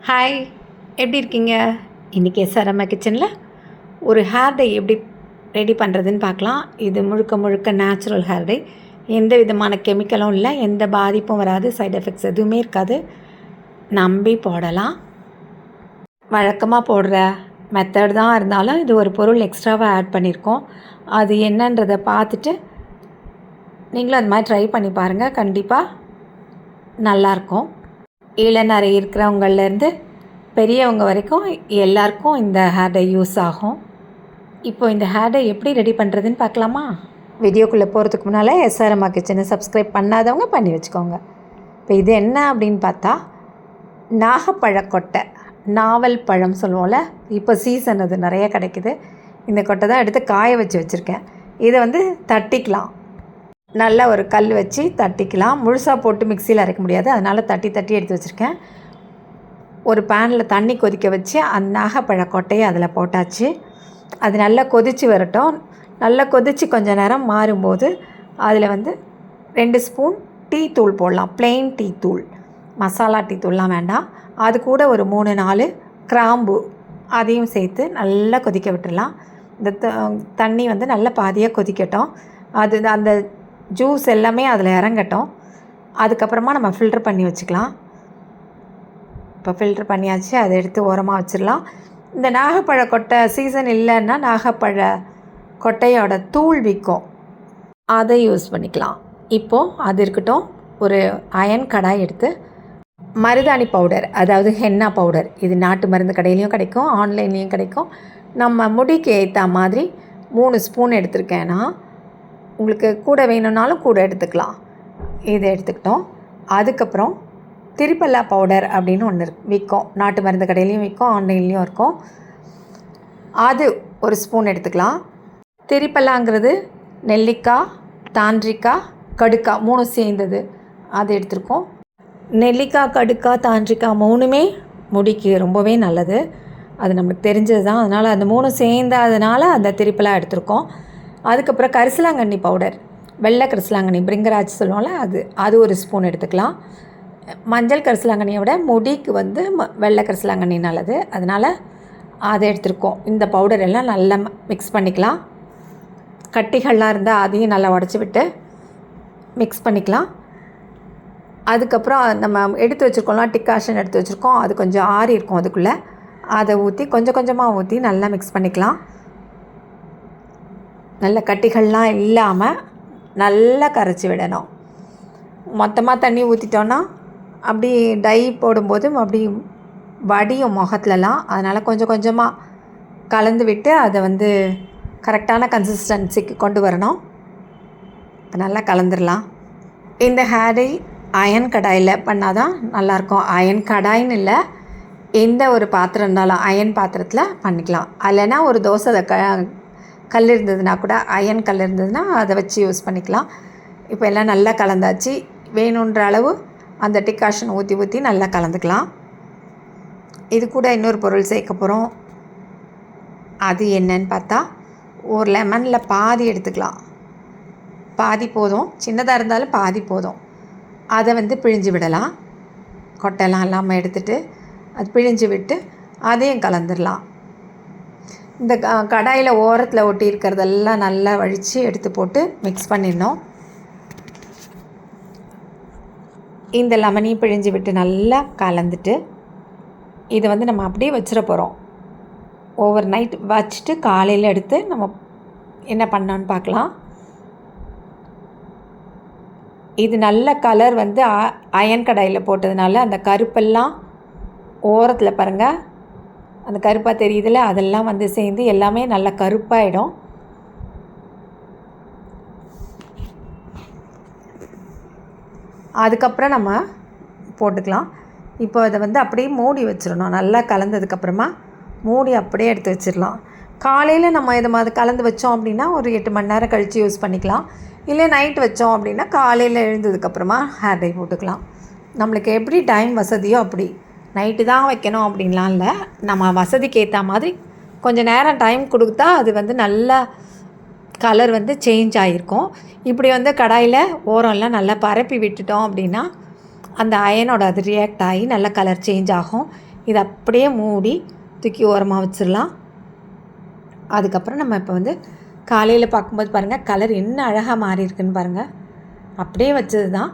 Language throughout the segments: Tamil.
ஹாய், எப்படி இருக்கீங்க? இன்றைக்கி எஸ்ஆர்எம் கிச்சனில் ஒரு ஹேர் டை எப்படி ரெடி பண்ணுறதுன்னு பார்க்கலாம். இது முழுக்க முழுக்க நேச்சுரல் ஹேர் டை. எந்த விதமான கெமிக்கலும் இல்லை, எந்த பாதிப்பும் வராது, சைடு எஃபெக்ட்ஸ் எதுவுமே இருக்காது. நம்பி போடலாம். வழக்கமாக போடுற மெத்தட் தான் இருந்தாலும் இது ஒரு பொருள் எக்ஸ்ட்ராவாக ஆட் பண்ணியிருக்கோம். அது என்னன்றதை பார்த்துட்டு நீங்களும் அது மாதிரி ட்ரை பண்ணி பாருங்கள். கண்டிப்பாக நல்லாயிருக்கும். இளநரை இருக்கிறவங்கலேருந்து பெரியவங்க வரைக்கும் எல்லாருக்கும் இந்த ஹேர் டை யூஸ் ஆகும். இப்போது இந்த ஹேர் டை எப்படி ரெடி பண்ணுறதுன்னு பார்க்கலாமா? வீடியோக்குள்ளே போகிறதுக்கு முன்னால் எஸ்ஆர்எம் கிச்சனை சப்ஸ்கிரைப் பண்ணாதவங்க பண்ணி வச்சுக்கோங்க. இப்போ இது என்ன அப்படின்னு பார்த்தா, நாகப்பழக்கொட்டை, நாவல் பழம் சொல்லுவோம்ல, இப்போ சீசன் அது நிறைய கிடைக்குது. இந்த கொட்டை தான் எடுத்து காய வச்சுருக்கேன். இதை தட்டிக்கலாம். நல்லா ஒரு கல் வச்சு தட்டிக்கலாம். முழுசாக போட்டு மிக்சியில் அரைக்க முடியாது, அதனால் தட்டி எடுத்து வச்சுருக்கேன். ஒரு பேனில் தண்ணி கொதிக்க வச்சு அந்த நாகப்பழ கொட்டையை அதில் போட்டாச்சு. அது நல்லா கொதித்து வரட்டும். நல்லா கொதித்து கொஞ்சம் நேரம் மாறும்போது அதில் 2 ஸ்பூன் டீ தூள் போடலாம். ப்ளெயின் டீ தூள், மசாலா டீ தூள்லாம் வேண்டாம். அது கூட ஒரு 3-4 கிராம்பு அதையும் சேர்த்து நல்லா கொதிக்க விட்டுடலாம். இந்த தண்ணி நல்லா பாதியாக கொதிக்கட்டும். அது அந்த ஜூஸ் எல்லாமே அதில் இறங்கட்டும். அதுக்கப்புறமா நம்ம ஃபில்ட்ரு பண்ணி வச்சுக்கலாம். இப்போ ஃபில்ட்ரு பண்ணியாச்சு, அதை எடுத்து ஓரமாக வச்சிடலாம். இந்த நாகப்பழ கொட்டை சீசன் இல்லைன்னா நாகப்பழ கொட்டையோட தூள் விற்கும், அதை யூஸ் பண்ணிக்கலாம். இப்போது அது இருக்கட்டும். ஒரு அயன் கடாய் எடுத்து மருதாணி பவுடர், அதாவது ஹென்னா பவுடர், இது நாட்டு மருந்து கடையிலையும் கிடைக்கும், ஆன்லைன்லேயும் கிடைக்கும். நம்ம முடிக்கு ஏற்ற மாதிரி 3 ஸ்பூன் எடுத்திருக்கேன்னா, உங்களுக்கு கூட வேணும்னாலும் கூட எடுத்துக்கலாம். இதை எடுத்துக்கிட்டோம். அதுக்கப்புறம் திரிபல்லா பவுடர் அப்படின்னு ஒன்று விற்கும், நாட்டு மருந்து கடையிலையும் விற்கும், ஆன்லைன்லேயும் இருக்கும். அது ஒரு ஸ்பூன் எடுத்துக்கலாம். திரிபல்லாங்கிறது நெல்லிக்காய், தாண்டிக்காய், கடுக்காய் 3 சேர்ந்தது, அது எடுத்துருக்கோம். நெல்லிக்காய், கடுக்காய், தாண்டிக்காய் 3மே முடிக்கு ரொம்பவே நல்லது. அது நம்மளுக்கு தெரிஞ்சது தான். அதனால் அந்த 3 சேர்ந்ததுனால அந்த திரிபல்லா எடுத்துருக்கோம். அதுக்கப்புறம் கரிசலாங்கண்ணி பவுடர், வெள்ளை கரிசலாங்கண்ணி, பிரிங்கராஜ் சொல்லுவோம்ல, அது ஒரு ஸ்பூன் எடுத்துக்கலாம். மஞ்சள் கரிசலாங்கண்ணியை விட முடிக்கு வெள்ளை கரிசலாங்கண்ணி நல்லது, அதனால் அதை எடுத்துருக்கோம். இந்த பவுடர் எல்லாம் நல்லா மிக்ஸ் பண்ணிக்கலாம். கட்டிகள்லாம் இருந்தால் அதையும் நல்லா உடச்சி விட்டு மிக்ஸ் பண்ணிக்கலாம். அதுக்கப்புறம் நம்ம எடுத்து வச்சுருக்கோம்லாம், டிகாஷன் எடுத்து வச்சுருக்கோம், அது கொஞ்சம் ஆறி இருக்கும். அதுக்குள்ளே அதை ஊற்றி கொஞ்சம் கொஞ்சமாக ஊற்றி நல்லா மிக்ஸ் பண்ணிக்கலாம். நல்ல கட்டிகள்லாம் இல்லாமல் நல்லா கரைச்சி விடணும். மொத்தமாக தண்ணி ஊற்றிட்டோன்னா அப்படி டை போடும்போது அப்படி வடியும் முகத்துலலாம். அதனால் கொஞ்சம் கொஞ்சமாக கலந்து விட்டு அதை கரெக்டான கன்சிஸ்டன்சிக்கு கொண்டு வரணும். இப்போ நல்லா கலந்துடலாம். இந்த ஹேர் டை அயன் கடாயில் பண்ணால் தான் நல்லாயிருக்கும். அயன் கடாயின்னு இல்லை, எந்த ஒரு பாத்திரம் இருந்தாலும் அயன் பாத்திரத்தில் பண்ணிக்கலாம். இல்லைன்னா ஒரு தோசை கல் இருந்ததுன்னா கூட, அயன் கல் இருந்ததுன்னா அதை வச்சு யூஸ் பண்ணிக்கலாம். இப்போ எல்லாம் நல்லா கலந்தாச்சு. வேணுன்ற அளவு அந்த டிகாஷன் ஊற்றி நல்லா கலந்துக்கலாம். இது கூட இன்னொரு பொருள் சேர்க்க போகிறோம். அது என்னன்னு பார்த்தா, ஒரு லெமனில் பாதி எடுத்துக்கலாம். பாதி போதும், சின்னதாக இருந்தாலும் பாதி போதும். அதை பிழிஞ்சு விடலாம். கொட்டைலாம் இல்லாமல் எடுத்துகிட்டு அது பிழிஞ்சு விட்டு அதையும் கலந்துடலாம். இந்த கடாயில் ஓரத்தில் ஒட்டி இருக்கிறதெல்லாம் நல்லா வழித்து எடுத்து போட்டு மிக்ஸ் பண்ணிடணும். இந்த லெமனையும் பிழிஞ்சு விட்டு நல்லா கலந்துட்டு இதை நம்ம அப்படியே வச்சிட போகிறோம். ஓவர் நைட் வச்சுட்டு காலையில் எடுத்து நம்ம என்ன பண்ணோன்னு பார்க்கலாம். இது நல்ல கலர் அயன் கடாயில் போட்டதுனால அந்த கருப்பெல்லாம் ஓரத்தில் பாருங்கள், அந்த கருப்பாக தெரியுதுல, அதெல்லாம் சேர்ந்து எல்லாமே நல்லா கருப்பாயிடும். அதுக்கப்புறம் நம்ம போட்டுக்கலாம். இப்போ அதை அப்படியே மூடி வச்சிடணும். நல்லா கலந்ததுக்கப்புறமா மூடி அப்படியே எடுத்து வச்சிடலாம். காலையில் நம்ம இதை மாதிரி கலந்து வச்சோம் அப்படின்னா ஒரு 8 மணி நேரம் கழித்து யூஸ் பண்ணிக்கலாம். இல்லை நைட் வச்சோம் அப்படின்னா காலையில் எழுந்ததுக்கப்புறமா ஹேர் டை போட்டுக்கலாம். நம்மளுக்கு எப்படி டைம் வசதியோ அப்படி. நைட்டு தான் வைக்கணும் அப்படின்லாம் இல்லை, நம்ம வசதிக்கு ஏற்ற மாதிரி கொஞ்சம் நேரம் டைம் கொடுத்தா அது நல்லா கலர் சேஞ்ச் ஆகிருக்கும். இப்படி கடாயில் ஓரம்லாம் நல்லா பரப்பி விட்டுட்டோம் அப்படின்னா அந்த அயனோட அது ரியாக்ட் ஆகி நல்ல கலர் சேஞ்ச் ஆகும். இதை அப்படியே மூடி தூக்கி ஓரமாக வச்சிடலாம். அதுக்கப்புறம் நம்ம இப்போ வந்து காலையில் பார்க்கும்போது பாருங்கள் கலர் என்ன அழகாக மாறி இருக்குன்னு பாருங்கள். அப்படியே வச்சது தான்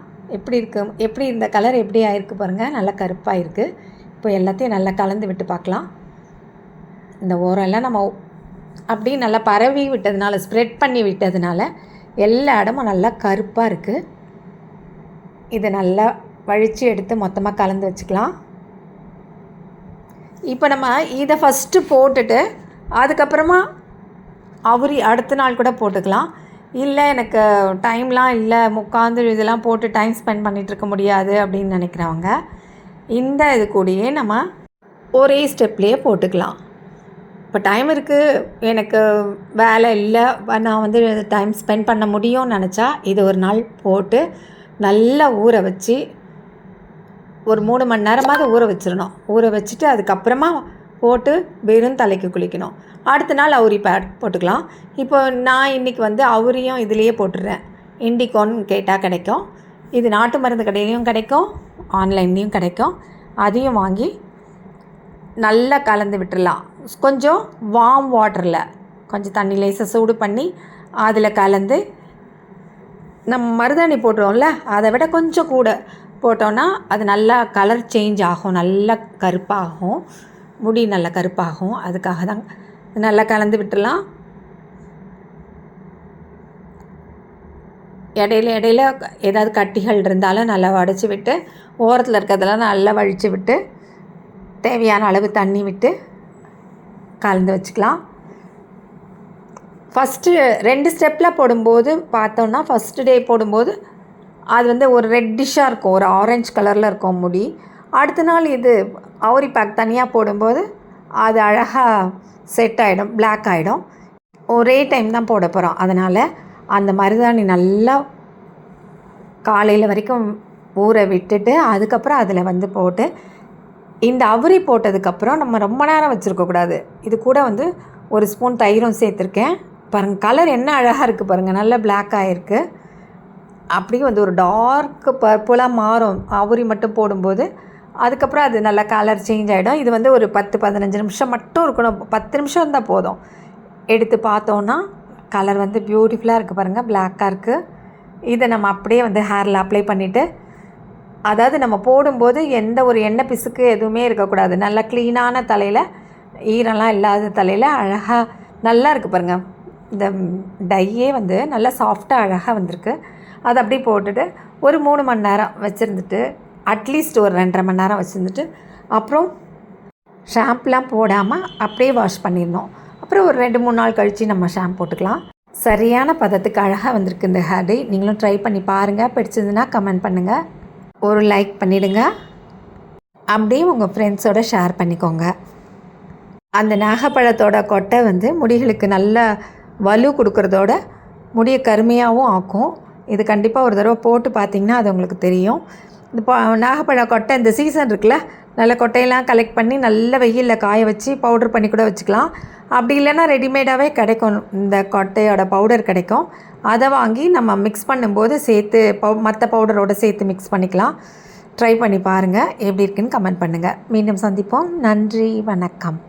எப்படி இந்த கலர் எப்படி ஆயிருக்கு பாருங்கள், நல்லா கருப்பாக இருக்குது. இப்போ எல்லாத்தையும் நல்லா கலந்து விட்டு பார்க்கலாம். இந்த ஓரெல்லாம் நம்ம அப்படியே நல்லா பரவி விட்டதுனால, ஸ்ப்ரெட் பண்ணி விட்டதுனால எல்லா இடமும் நல்லா கருப்பாக இருக்குது. இதை நல்லா வழித்து எடுத்து மொத்தமாக கலந்து வச்சுக்கலாம். இப்போ நம்ம இதை ஃபஸ்ட்டு போட்டுட்டு அதுக்கப்புறமா அவுரி அடுத்த நாள் கூட போட்டுக்கலாம். இல்லை எனக்கு டைம்லாம் இல்லை, உட்காந்து இதெல்லாம் போட்டு டைம் ஸ்பெண்ட் பண்ணிகிட்ருக்க முடியாது அப்படின்னு நினைக்கிறவங்க இந்த இது கூடயே நம்ம ஒரே ஸ்டெப்லேயே போட்டுக்கலாம். இப்போ டைம் இருக்குது, எனக்கு வேலை இல்லை, நான் வந்து டைம் ஸ்பெண்ட் பண்ண முடியும்னு நினச்சா இது ஒரு நாள் போட்டு நல்லா ஊற வச்சு ஒரு 3 மணி நேரமாவது ஊற வச்சிடணும். ஊற வச்சுட்டு அதுக்கப்புறமா போட்டு வெறும் தலைக்கு குளிக்கணும். அடுத்த நாள் அவுரி பேட் போட்டுக்கலாம். இப்போ நான் இன்றைக்கி வந்து அவுரியும் இதிலையே போட்டுடுறேன். இண்டிகோன்னு கேட்டால் கிடைக்கும். இது நாட்டு மருந்து கடையிலையும் கிடைக்கும், ஆன்லைன்லேயும் கிடைக்கும். அதையும் வாங்கி நல்லா கலந்து விட்டுடலாம். கொஞ்சம் வார்ம் வாட்டரில் கொஞ்சம் தண்ணி லேசாக சூடு பண்ணி அதில் கலந்து நம்ம மருதாணி போடுறோம்ல அதை விட கொஞ்சம் கூட போட்டோன்னா அது நல்லா கலர் சேஞ்ச் ஆகும், நல்லா கருப்பாகும், முடி நல்லா கருப்பாகும். அதுக்காக தான் நல்லா கலந்து விட்டுடலாம். இடையில ஏதாவது கட்டிகள் இருந்தாலும் நல்லா வடித்து விட்டு ஓரத்தில் இருக்கிறதெல்லாம் நல்லா வழித்து விட்டு தேவையான அளவு தண்ணி விட்டு கலந்து வச்சுக்கலாம். ஃபஸ்ட்டு 2 ஸ்டெப்பில் போடும்போது பார்த்தோன்னா ஃபஸ்ட்டு டே போடும்போது அது வந்து ஒரு ரெட்டிஷாக இருக்கும், ஒரு ஆரஞ்சு கலரில் இருக்கும் முடி. அடுத்த நாள் இது அவுரி பேக் தனியாக போடும்போது அது அழகாக செட் ஆகிடும், பிளாக் ஆகிடும். ஒரே டைம் தான் போட போகிறோம். அதனால் அந்த மருதாணி நல்லா காலையில் வரைக்கும் ஊற விட்டுட்டு அதுக்கப்புறம் அதில் வந்து போட்டு இந்த அவுரி போட்டதுக்கப்புறம் நம்ம ரொம்ப நேரம் வச்சுருக்கக்கூடாது. இது கூட வந்து ஒரு ஸ்பூன் தயிரும் சேர்த்துருக்கேன். பாருங்கள் கலர் என்ன அழகாக இருக்குது பாருங்கள், நல்லா பிளாக் ஆகிருக்கு. அப்படியே வந்து ஒரு டார்க் பர்பிளாக மாறும் அவுரி மட்டும் போடும்போது. அதுக்கப்புறம் அது நல்லா கலர் சேஞ்ச் ஆகிடும். இது வந்து ஒரு 10-15 நிமிஷம் மட்டும் இருக்கணும். 10 நிமிஷம் இருந்தால் போதும். எடுத்து பார்த்தோன்னா கலர் வந்து பியூட்டிஃபுல்லாக இருக்குது பாருங்கள், பிளாக்காக இருக்குது. இதை நம்ம அப்படியே வந்து ஹேரில் அப்ளை பண்ணிவிட்டு, அதாவது நம்ம போடும்போது எந்த ஒரு எண்ணெய் பிசுக்கு எதுவுமே இருக்கக்கூடாது. நல்லா க்ளீனான தலையில், ஈரம்லாம் இல்லாத தலையில் அழகாக நல்லா இருக்குது பாருங்கள். இந்த டையே வந்து நல்லா சாஃப்டாக அழகாக வந்திருக்கு. அதை அப்படியே போட்டுட்டு ஒரு 3 மணி நேரம் வச்சுருந்துட்டு, அட்லீஸ்ட் ஒரு 2.5 மணி நேரம் வச்சுருந்துட்டு அப்புறம் ஷாம்புலாம் போடாமல் அப்படியே வாஷ் பண்ணிடணும். அப்புறம் ஒரு 2-3 நாள் கழித்து நம்ம ஷாம்பு போட்டுக்கலாம். சரியான பதத்துக்கு அழகாக வந்திருக்கு இந்த ஹேர் டை. நீங்களும் ட்ரை பண்ணி பாருங்கள். பிடிச்சதுன்னா கமெண்ட் பண்ணுங்கள், ஒரு லைக் பண்ணிவிடுங்க. அப்படியே உங்கள் ஃப்ரெண்ட்ஸோடு ஷேர் பண்ணிக்கோங்க. அந்த நாகப்பழத்தோட கொட்டை வந்து முடிகளுக்கு நல்ல வலு கொடுக்குறதோட முடியை கருமையாகவும் ஆக்கும். இது கண்டிப்பாக ஒரு தடவை போட்டு பார்த்திங்கன்னா அது உங்களுக்கு தெரியும். இந்த நாகப்பழ கொட்டை இந்த சீசன் இருக்குல்ல, நல்ல கொட்டையெல்லாம் கலெக்ட் பண்ணி நல்ல வெயிலில் காய வச்சு பவுடர் பண்ணி கூட வச்சுக்கலாம். அப்படி இல்லைன்னா ரெடிமேடாகவே கிடைக்கும், இந்த கொட்டையோட பவுடர் கிடைக்கும். அதை வாங்கி நம்ம மிக்ஸ் பண்ணும்போது சேர்த்து மற்ற பவுடரோடு சேர்த்து மிக்ஸ் பண்ணிக்கலாம். ட்ரை பண்ணி பாருங்கள், எப்படி இருக்குன்னு கமெண்ட் பண்ணுங்கள். மீண்டும் சந்திப்போம். நன்றி, வணக்கம்.